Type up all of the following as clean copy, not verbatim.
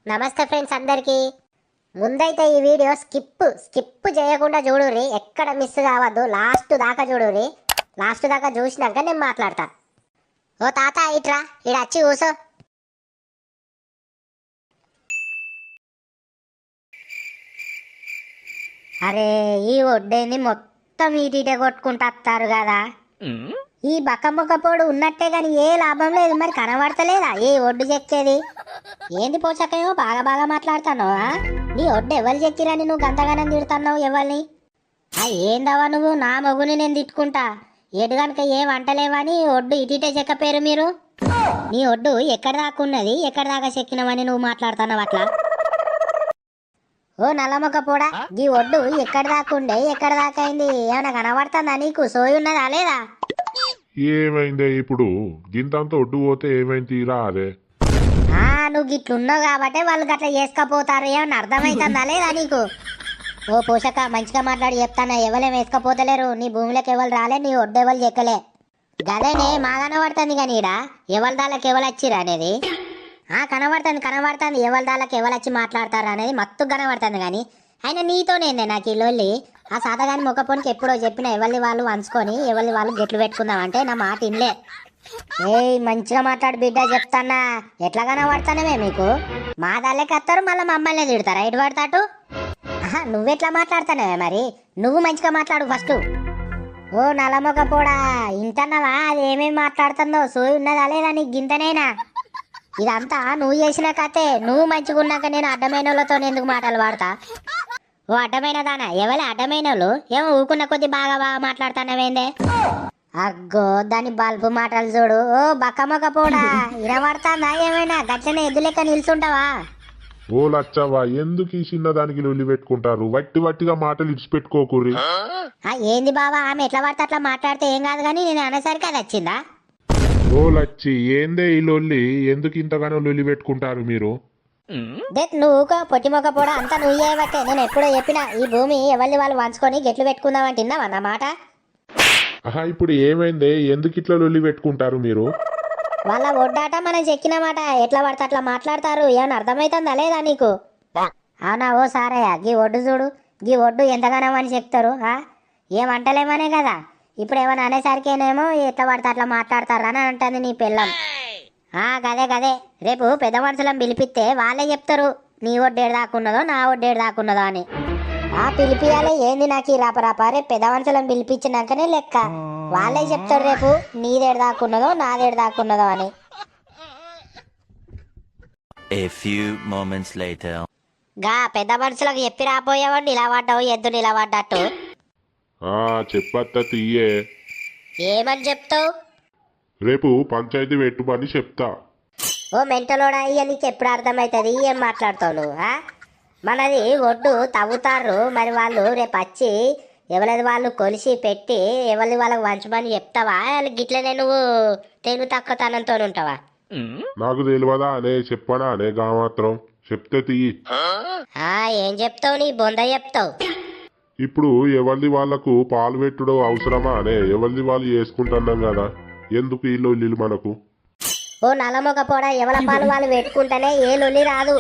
నమస్తే ఫ్రెండ్స్ అందరికి. ముందైతే ఈ వీడియో స్కిప్ చేయకుండా చూడుర్రి, ఎక్కడ మిస్ కావద్దు. లాస్ట్ దాకా చూడుర్రి. లాస్ట్ దాకా చూసినాక నేను మాట్లాడతా. ఓ తాత ఇట్రా, ఇడ వచ్చి కూసో. అరే ఈ ఒడ్డేని మొత్తం ఈటీటే కొట్టుకుంటా వస్తారు కదా. ఈ బక్కముఖపోడు ఉన్నట్టే గాని ఏ లాభం లేదు. మరి కనబడతలేదా ఏ ఒడ్డు చెక్కేది? ఏంది పోషకమో బాగా బాగా మాట్లాడుతున్నావా? నీ ఒడ్డు ఎవరు చెక్కిరని నువ్వు గంతగానం తిడుతున్నావు ఎవరిని? ఏందవా నువ్వు? నా మొగుని నేను తిట్టుకుంటా. ఎటు గనుక ఏం అంటలేవని ఒడ్డు ఇటీటే చెక్కపోయారు మీరు. నీ ఒడ్డు ఎక్కడ దాకా ఉన్నది, ఎక్కడ దాకా చెక్కినవని నువ్వు మాట్లాడుతున్నావు అట్లా? ఓ నల్లముఖపోడా, ఈ ఒడ్డు ఎక్కడ దాకా ఉండే ఎక్కడ దాకా అయింది? ఏమైనా కనబడుతుందా నీకు? సోయి ఉన్నదా లేదా? ఏమైందే ఇప్పుడు? గింతంతా ఒడ్డు పోతే ఏమైంది తీరా అదే? నువ్వు గిట్లున్నావు కాబట్టి వాళ్ళు గట్లా చేసుకపోతారు. ఏమన్నా అర్థమవుతుందా లేదా నీకు? ఓ పోషక మంచిగా మాట్లాడి చెప్తానా, ఎవరేం వేసుకపోతలేరు. నీ భూమిలోకి ఎవరు రాలే, నీ ఒడ్డు ఎవరు చెక్కలే. గదేనే మా కనబడుతుంది కానీ ఈడ ఎవరి దాళ్ళకి ఎవరు వచ్చిరా అనేది కనబడుతుంది. ఎవరి దాళ్ళకి ఎవరు వచ్చి మాట్లాడతారు అనేది మత్తు కనబడుతుంది. కానీ అయినా నీతోనేందే నాకు ఈ లొల్లి. ఆ సాతగాని మొక్కపోనికి ఎప్పుడో చెప్పిన ఎవరిని వాళ్ళు వంచుకొని ఎవరిని వాళ్ళు గెట్లు పెట్టుకుందాం అంటే నా మాట ఇన్లే. ఏయ్ మంచిగా మాట్లాడు బిడ్డ చెప్తానా. ఎట్లా కనబడతానమే మీకు? మా దాళ్ళకి వస్తారు, మళ్ళీ మమ్మల్ని తిడతారా ఎటు పడతాటు? నువ్వెట్లా మాట్లాడతానవే మరి? నువ్వు మంచిగా మాట్లాడు ఫస్ట్. ఓ నల్లమొక్కపోడా, ఇంటన్నావా అది ఏమేమి మాట్లాడుతుందో? సోయి ఉన్నదా లేదా నీకు గింతనేనా? ఇదంతా నువ్వు చేసిన కథే. నువ్వు మంచిగా ఉన్నాక నేను అడ్డమైన వాళ్ళతో ఎందుకు మాటలు వాడతా? ఓ అడ్డమైన దానా? ఎవరే అడ్డమైన వాళ్ళు? ఏమో ఊకున్న కొద్ది బాగా బాగా మాట్లాడుతానవేందే? అగ్గో దాని బల్బు మాటలు చూడు. ఓ బక్కమొక్కపోడా, ఇనబడతాందా ఏమైనా? గట్లనే ఎద్దు లెక్క నిల్చుంటావా? ఓ లచ్చవ్వా, ఎందుకు ఈ చిన్నదానికి లొల్లి పెట్టుకుంటారు? వట్టిగా మాటలు ఇడిచిపెట్టుకోకూరి. ఏంది బావా, ఆమె ఎట్లా పడితే అట్లా మాట్లాడితే ఏం కాదు కానీ నేను అనేసరికి అది వచ్చిందా? ఓ లచ్చి, ఏందే ఈ లొల్లి? ఎందుకు ఇంతగానో లొల్లి పెట్టుకుంటారు మీరు? నువ్వు పొట్టిమొక్కపోడా, అంతా నువ్వు చేయబట్టే. నేను ఎప్పుడో చెప్పినా ఈ భూమి ఎవరిని వాళ్ళు వంచుకొని గెట్లు పెట్టుకుందామని తిన్నావా నా మాట? ఇప్పుడు ఏమైందే? ఎందుకు ఇట్లా లొల్లి పెట్టుకుంటారు మీరు? వాళ్ళ ఒడ్డాట మనం చెక్కినమాట. ఎట్లా పడితే అట్లా మాట్లాడతారు. ఏమన్నా అర్థమవుతుందా లేదా నీకు? అవునా? ఓ సారయ్య, గీ ఒడ్డు చూడు. గీ ఒడ్డు ఎంతగానో అని చెప్తారు. ఏమంటలేమనే కదా. ఇప్పుడు ఏమన్నా అనేసరికేనేమో ఎట్లా పడితే అట్లా మాట్లాడతారు అని అంటుంది నీ పిల్లం. గదే రేపు పెద్ద మనుషులను పిలిపిస్తే వాళ్ళే చెప్తారు నీ ఒడ్డేడు దాకున్నదో నా ఒడ్డేడు దాకున్నదో అని. పిలిపియాలే ఏంది నాకు ఈ రాపరాప? రేపు పెద్ద మనుషులను పిలిపించినాకనే లెక్క. వాళ్ళే చెప్తారు రేపు నీదేడు దాకున్నదో నాదేడు దాకున్నదో అని. A few moments later. పెద్ద మనుషులకు చెప్పి రాపోయావు నిలబడ్డావు ఎద్దు నిలబడ్డట్టు. చెప్పత్త తీయే. ఏమని చెప్తావు? రేపు పంచాయతీ పెట్టుమని చెప్తా. ఓ మెంటలోడా, ఇక నీకు ఎప్పుడు అర్థమవుతుంది? ఏం మాట్లాడతావు నువ్వు? మనది ఒడ్డు తవ్వుతారు, మరి వాళ్ళు రేపు వచ్చి ఎవరిది వాళ్ళు కొలిసి పెట్టి ఎవరిది వాళ్ళకి వంచమని చెప్తావా? గిట్లనే నువ్వు తెలుగు తక్కువతనంతో ఉంటావా? నాకు తెలియదా అనే చెప్పనా అనే గా మాత్రం చెప్తే తీయి. ఏం చెప్తావు? నీ బొంద చెప్తావు. ఇప్పుడు ఎవరిది వాళ్లకు పాలు పెట్టుడు అవసరమా అనే? ఎవరిది వాళ్ళు చేసుకుంటున్నాం కదా, ఎందుకు ఈ లొల్లిలు మనకు? ఓ నల్లమొక్కపోడా, ఎవరి పాలు వాళ్ళు పెట్టుకుంటేనే ఏ లొల్లి రాదు.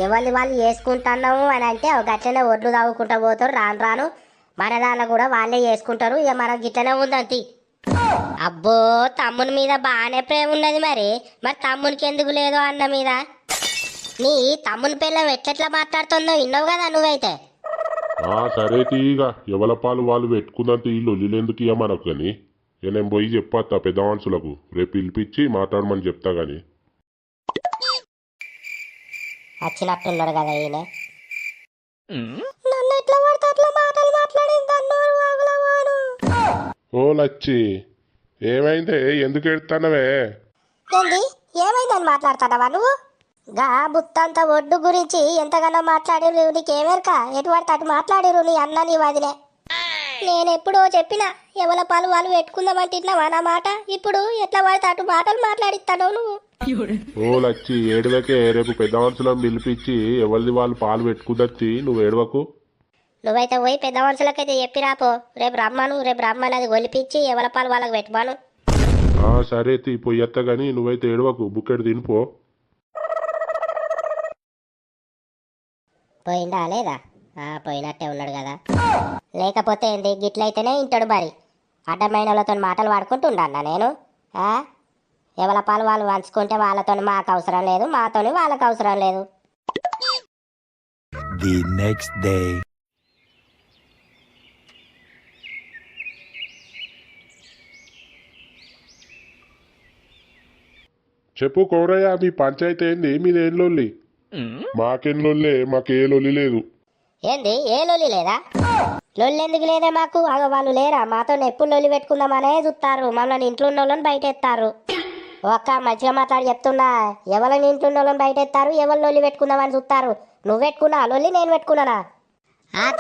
ఎవరిని వాళ్ళు చేసుకుంటున్నాము అని అంటే గట్లనే ఒడ్లు తాగుకుంటా పోతారు. రాను రాను మన దానిలో కూడా వాళ్ళే చేసుకుంటారు. ఇక మనకు గిట్లనే ఉందంతి. అబ్బో, తమ్ముని మీద బాగానే ప్రేమ ఉన్నది. మరి తమ్మునికి ఎందుకు లేదు అన్న మీద? నీ తమ్ముని పిల్లం ఎట్లెట్లా మాట్లాడుతుందో విన్నావు కదా నువ్వైతే. సరే తీయగా, ఎవల పాలు వాళ్ళు పెట్టుకుందంత ఈ లొల్లిలు ఎందుకు ఇయ్య మనకు? కానీ నేను పోయి చెప్పత్తా పెద్ద మనుషులకు, రేపు పిలిపించి మాట్లాడమని చెప్తా. గాని వచ్చినట్టున్నాడు కదా ఈయన. ఓ లచ్చి, ఏమైందే? ఎందుకు ఎడుతానవే? ఏంది ఏమైందని మాట్లాడతాడవా నువ్వు? బుత్తంత ఒడ్డు గురించి ఎంతగానో మాట్లాడిరు. నీకేమెరక? ఎటు పడితే అటు మాట్లాడిరు నీ అన్న నీ వదిలే. నేను ఎప్పుడో చెప్పినా ఎవల పాలు వాళ్ళు పెట్టుకుందామంటున్నావా నా మాట? ఇప్పుడు ఎట్లా పడితే అటు మాటలు మాట్లాడిస్తాను నువ్వు. ఓ లచ్చి, ఏడవకే. రేపు పెద్ద మనుషులను పిలిపించి ఎవరిది వాళ్ళు పాలు పెట్టుకుందచ్చి నువ్వు ఏడవకు. నువ్వైతే పోయి పెద్ద మనుషులకైతే చెప్పి రాపో. రేపు రమ్మని అది గొలిపించి ఎవల పాలు వాళ్ళకి పెట్టుమాను. సరే తీ పొయ్యత్త గాని నువ్వైతే ఏడవకు, బుక్కెడు తినిపో. పోయిందా లేదా? పోయినట్టే ఉన్నాడు కదా. లేకపోతే ఏంది, గిట్లయితేనే ఇంటాడు మరి. అడ్డమైన వాళ్ళతో మాటలు వాడుకుంటూ ఉండన్నా నేను. ఎవరి పాలు వాళ్ళు పంచుకుంటే వాళ్ళతో మాకు అవసరం లేదు, మాతోని వాళ్ళకి అవసరం లేదు. The next day. చెప్పు కౌరయ్య, మీ పంచాయతీ ఏంది? మీదేం లొల్లి? మాకేం లొల్లే, మాకే లొల్లి లేదు. ఏంది, ఏ లొల్లి లేదా? లొల్లి ఎందుకు లేదే మాకు? వాళ్ళు లేరా? మాతో ఎప్పుడు లొల్లి పెట్టుకుందామనే చూస్తారు. మమ్మల్ని ఇంట్లో ఉన్న వాళ్ళని బయట ఎత్తారు. ఒక్క మంచిగా మాట్లాడి చెప్తున్నా, ఎవరిని ఇంట్లో ఉన్న వాళ్ళని బయట ఎత్తారు, ఎవరు లొల్లి పెట్టుకుందామని చూస్తారు. నువ్వు పెట్టుకున్నా లొల్లి, నేను పెట్టుకున్నానా?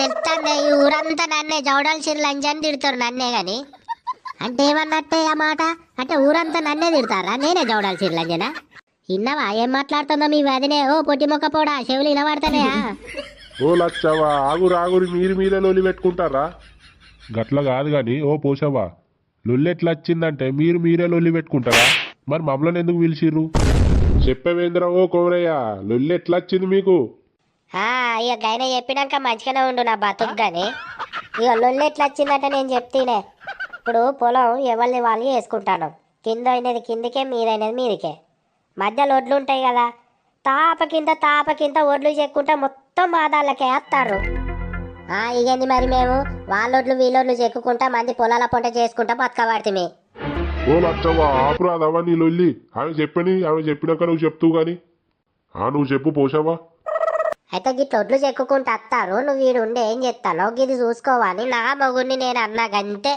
తెలుస్తాండే, ఈ ఊరంతా నన్నే జవడాల్సిన లంజని తిడతారు, నన్నే గాని. అంటే ఏమన్నట్టే ఆ మాట? అంటే ఊరంతా నన్నే తిడతారా? నేనే జవడాల్సిన లంజనా? ఇన్నవా ఏం మాట్లాడుతుందో మీ వదినే? ఓ పొట్టి మొక్క పోడా, చెవులు వినబడతానేయా? ఓ లచ్చవ్వా, ఆగురి మీరే లొల్లి పెట్టుకుంటారా? గట్ల కాదు గాని ఓ పోషవ్వా, లొల్లి ఎట్లా వచ్చిందంటే మీరే లొల్లి పెట్టుకుంటారా? మరి మమ్మల్ని ఎందుకు పిలిచిర్రు? చెప్పవేంద్రా ఓ కౌరయ్య, లొల్లి ఎట్లా వచ్చింది మీకు? ఇక గైన చెప్పినాక మంచిగానే ఉండు నా బతుకు గాని. ఇక లొల్లి ఎట్లా వచ్చిందంటే నేను చెప్తేనే. ఇప్పుడు పొలం ఎవరిని వాళ్ళు వేసుకుంటాను. కింద అయినది కిందికే, మీదైనది మీదికే. మధ్యలో ఒడ్లు ఉంటాయి కదా, తాపకింత ఒడ్లు చెక్కుంటా మొత్తం మాదాళ్ళకే వేస్తారు. ఇగేంది మరి, మేము వాళ్ళొడ్లు వీళ్ళొడ్లు చెక్కుకుంటా మంది పొలాల పొంట చేసుకుంటా బతకబడితే. ఓ లచ్చవ్వా, ఆపురాదవ్వా నీ లొల్లి. ఆమె చెప్పినాక నువ్వు చెప్తూ గాని. నువ్వు చెప్పు పోషవ్వా. అయితే గిట్ల ఒడ్లు చెక్కుకుంటూ వస్తారు. నువ్వు వీడు ఉండి ఏం చెప్తానో గిది చూసుకోవాలి. నా మొగుడిని నేను అన్నా గంతే.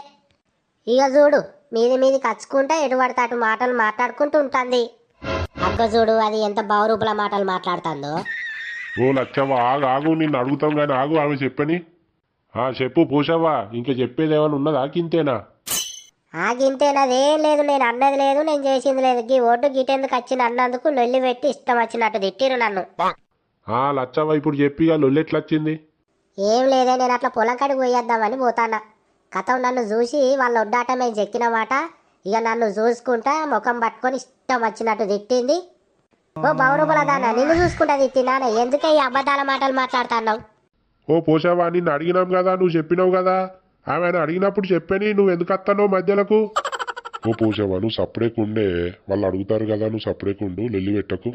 ఇక చూడు, మీది కచ్చుకుంటా ఎటు పడితే అటు మాటలు మాట్లాడుకుంటూ ఉంటుంది. అగ్గ చూడు, అది ఎంత బౌరూపుల మాటలు మాట్లాడుతుందో. ఓ లచ్చవ్వా, ఆగు నిన్ను అడుగుతాం గాని ఆగు, ఆమె చెప్పని. చెప్పు పోషవ్వా, ఇంకా చెప్పేది ఏమైనా ఉన్నదా? గింతేనా? గింతేనదేం లేదు, నేను అన్నది లేదు, నేను చేసింది లేదు. గీ ఓటు గిటెందుకు వచ్చింది అన్నందుకు లొల్లి పెట్టి ఇష్టం వచ్చినట్టు తిట్టిరు నన్ను. లచ్చవ్వా, ఇప్పుడు చెప్పి లొల్లి ఎట్లా వచ్చింది? ఏం లేదే, నేను అట్లా పొలం కాడికి పోయేద్దామని పోతానా. కథం నన్ను చూసి వాళ్ళ ఒడ్డాట మేము చెక్కినమాట. ఇక నన్ను చూసుకుంటా ముఖం పట్టుకొని ఇష్టం వచ్చినట్టు తిట్టింది. ఓ బౌరూపుల దానా, నిన్ను చూసుకుంటా తిట్టినానే, ఎందుకే ఈ అబద్ధాల మాటలు మాట్లాడుతున్నావు? ఓ పోషవ్వా, నిన్ను అడిగినాం కదా, నువ్వు చెప్పినావు కదా. ఆమె అడిగినప్పుడు చెప్పని, నువ్వు ఎందుకు వస్తానో మధ్యలకు? ఓ పోషవ్వా, నువ్వు సపరేకుండే, వాళ్ళు అడుగుతారు కదా, నువ్వు సపరేకుండు, లొల్లి పెట్టకు.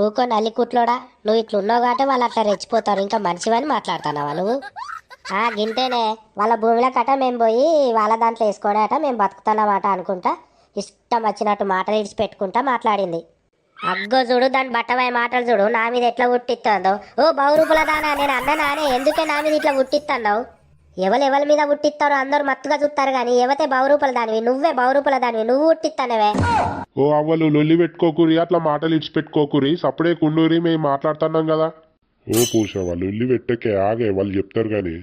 ఊకో నల్లికుట్లోడా, నువ్వు ఇట్లున్నావు కాబట్టి వాళ్ళు అట్లా రెచ్చిపోతారు. ఇంకా మనిషివని మాట్లాడుతున్నావా నువ్వు? గింతేనే, వాళ్ళ భూమిలో కట్ట మేము పోయి వాళ్ళ దాంట్లో వేసుకోడట, మేము బతుకుతున్నామాట అనుకుంటా ఇష్టం వచ్చినట్టు మాటలు ఇడిచి పెట్టుకుంటా మాట్లాడింది. అగ్గో చూడు, దాని బట్టవాయి మాటలు చూడు, నా మీద ఎట్లా ఉట్టిస్తుందో. ఓ బౌరూపుల దానా, నేను అన్ననానే, ఎందుకే నా మీద ఇట్లా ఉట్టిస్తున్నావు? ఎవరి మీద ఉట్టిస్తారో అందరూ మత్తుగా చూస్తారు కానీ ఎవతే బౌరూపుల దానివి, నువ్వే బౌరూపుల దానివి, నువ్వు ఉట్టిస్తానవే. ఓ అవ్వలు, లొల్లి పెట్టుకోకురి, అట్లా మాటలు ఇడిచి పెట్టుకోకురి, సపడే కుండూరి, మేము మాట్లాడుతున్నాం కదా. ఓ పోషవ్వా, లొల్లి పెట్టకే, ఆగే, వాళ్ళు చెప్తారు కానీ.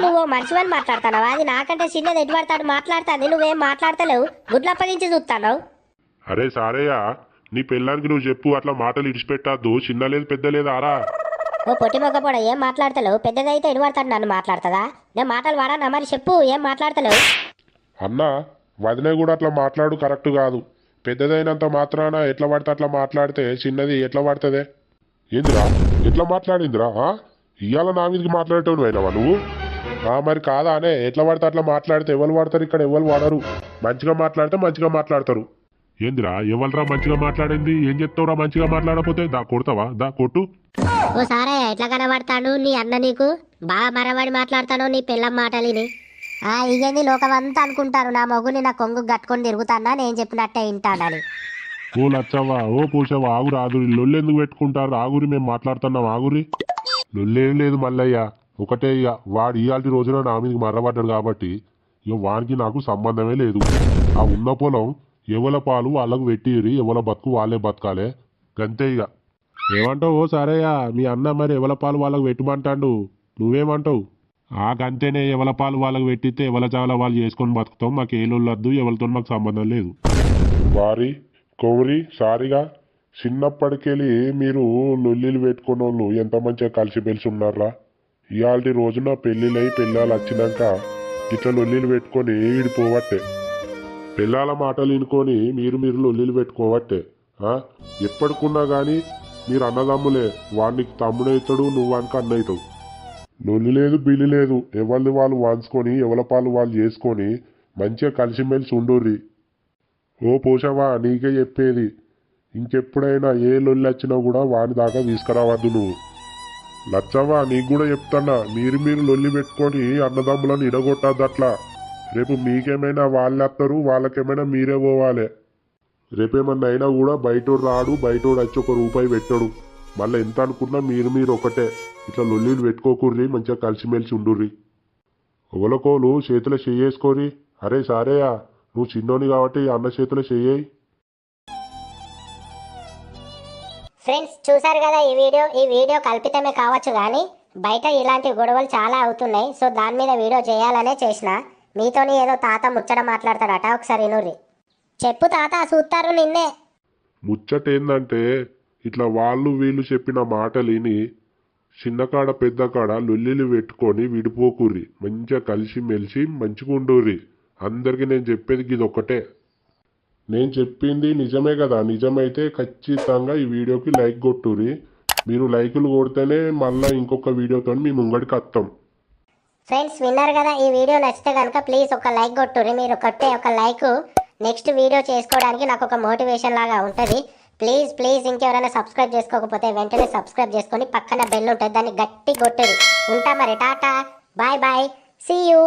నువ్వు మనిషివని మాట్లాడుతున్నావా? అది నాకంటే చిన్నది ఎటు పడతాడు మాట్లాడుతుంది, నువ్వేం మాట్లాడతలేవు, గుడ్లప్పగించి చూస్తున్నావు. అరే సారయ్య, నీ పెళ్ళానికి నువ్వు చెప్పు, అట్లా మాటలు ఇడిచిపెట్టద్దు, చిన్న లేదు పెద్ద లేదు ఆరా. ఓ పొట్టి మొగ్గపోడ, ఏం మాట్లాడతలేవు? పెద్దదైతే ఎటు పడతాడు నన్ను మాట్లాడుతుందా? నేను మాటలు వాడానా మరి? చెప్పు, ఏం మాట్లాడతలేవు? అన్నా, వదిన కూడా అట్లా మాట్లాడు కరెక్ట్ కాదు. పెద్దదైనంత మాత్రాన ఎట్లా పడితే అట్లా మాట్లాడితే చిన్నది ఎట్లా పడుతుందే? ఏందిరా ఎట్లా మాట్లాడిందిరా? ఇవాళ నా మీదకి మాట్లాడేటోడు అయినావా నువ్వు? మరి కాదా అనే, ఎట్లా పడితే అట్లా మాట్లాడితే ఎవరు వాడతారు? ఇక్కడ ఎవరు వాడరు. మంచిగా మాట్లాడితే మంచిగా మాట్లాడతారు. ఏందిరా ఎవరురా మంచిగా మాట్లాడింది? ఏం చెప్తావురా మంచిగా మాట్లాడకపోతే? కొడతావా? కొట్టు. ఓ సారే, ఎట్లా కనబడతాడు నీ అన్న? నీకు బాగా మరవాడి మాట్లాడతాను నీ పిల్లం మాటలిని. ఇవన్నీ లోకమంతా అనుకుంటారు నా మొగుని నా కొంగు కట్టుకొని తిరుగుతానా, నేను చెప్పినట్టే వింటానని. ఓ లచ్చవ్వా, ఓ పూసవ్వా, ఆగురు ఆగురి, లొల్లి ఎందుకు పెట్టుకుంటారు? ఆగురి, మేము మాట్లాడుతున్నాం, ఆగురి. లొల్లేం లేదు మల్లయ్య, ఒకటే ఇక వాడు ఇయాల్టి రోజున నా మీదకి మర్రబడ్డాడు కాబట్టి ఇక వానికి నాకు సంబంధమే లేదు. ఆ ఉన్న పొలం ఎవల పాలు వాళ్ళకు పెట్టిరి, ఎవల బతుకు వాళ్ళే బతకాలే, గంతే ఇక. ఏమంటావు? ఓ సరేయ్య, మీ అన్న మరి ఎవల పాలు వాళ్ళకు పెట్టమంటాడు, నువ్వేమంటావు? గంతేనే, ఎవల పాలు వాళ్ళకు పెట్టితే ఎవల చాలా వాళ్ళు చేసుకొని బతుకుతాం, మాకు ఏ లొల్లొద్దు, ఎవరితో మాకు సంబంధం లేదు. వారి కౌరి సారిగా, చిన్నప్పటికెళ్ళి మీరు లొల్లిలు పెట్టుకున్న వాళ్ళు ఎంత మంచిగా కలిసిమెలిసి ఉన్నారా? ఇవాళ రోజున పెళ్ళిళ్ళై పెళ్ళాలు వచ్చినాక ఇట్లా లొల్లిలు పెట్టుకొని విడిపోవట్టే. పెళ్ళాల మాటలు వినుకొని మీరు లొల్లిలు పెట్టుకోవట్టే. ఎప్పటికున్నా కానీ మీరు అన్నదమ్ములే, వాడికి తమ్ముడే ఇస్తాడు, నువ్వు వానికి అన్న అవుతావు. లొల్లి లేదు బిల్లి లేదు, ఎవరిని వాళ్ళు వాంచుకొని ఎవరి పాలు వాళ్ళు చేసుకొని మంచిగా కలిసిమెలిసి ఉండుర్రి. ఓ పోషవా, నీకే చెప్పేది, ఇంకెప్పుడైనా ఏ లొల్లి వచ్చినా కూడా వాని దాకా తీసుకురావద్దు నువ్వు. లచ్చవ్వా, నీకు కూడా చెప్తానా, మీరు లొల్లి పెట్టుకొని అన్నదమ్ములను ఇడగొట్టద్దు అట్లా. రేపు మీకేమైనా వాళ్ళు వస్తారు, వాళ్ళకేమైనా మీరే పోవాలి. రేపేమన్నా అయినా కూడా బయటోడు రాడు, బయటోడు వచ్చి ₹1 పెట్టాడు. మళ్ళీ ఎంత అనుకున్నా మీరు ఒకటే. ఇట్లా లొల్లీలు పెట్టుకోకుర్రి, మంచిగా కలిసిమెలిసి ఉండుర్రి. ఒకలకోలు చేతుల చెయ్యేసుకోరి. అరే సారేయా, నువ్వు చిన్నోని కాబట్టి అన్న చేతుల చెయ్యేయి. ఫ్రెండ్స్ చూసారు కదా ఈ వీడియో కల్పితమే కావచ్చు కానీ బయట ఇలాంటి గొడవలు చాలా అవుతున్నాయి. సో దాని మీద వీడియో చేయాలనే చేసిన. మీతోని ఏదో తాత ముచ్చట మాట్లాడతాడట, ఒకసారి వినుర్రి. చెప్పు తాత, చూస్తారు నిన్నే. ముచ్చట ఏందంటే, ఇట్లా వాళ్ళు వీళ్ళు చెప్పిన మాటలు విని చిన్నకాడ పెద్దకాడ లొల్లిలు పెట్టుకొని విడిపోకుర్రి. మంచిగా కలిసిమెలిసి మంచిగా ఉండుర్రి. అందరికీ నేను చెప్పేది ఇది ఒక్కటే. నేను చెప్పింది నిజమే కదా, నిజమైతే ఖచ్చితంగా ఈ వీడియోకి లైక్ కొట్టుర్రి. మీరు లైకులు కొడితేనే మళ్ళీ ఇంకొక వీడియోతో మీ ముంగడికి వస్తాం. ఫ్రెండ్స్ విన్నారు కదా, ఈ వీడియో నచ్చితే కనుక ప్లీజ్ ఒక లైక్ కొట్టుర్రి. మీరు కొట్టే ఒక లైక్ నెక్స్ట్ వీడియో చేసుకోవడానికి నాకు ఒక మోటివేషన్ లాగా ఉంటుంది. ప్లీజ్ ఇంకెవరైనా సబ్స్క్రైబ్ చేసుకోకపోతే వెంటనే సబ్స్క్రైబ్ చేసుకొని పక్కన బెల్ ఉంటుంది, దాన్ని గట్టి కొట్టుర్రి. ఉంటా మరి, టాటా, బాయ్, సీ యూ.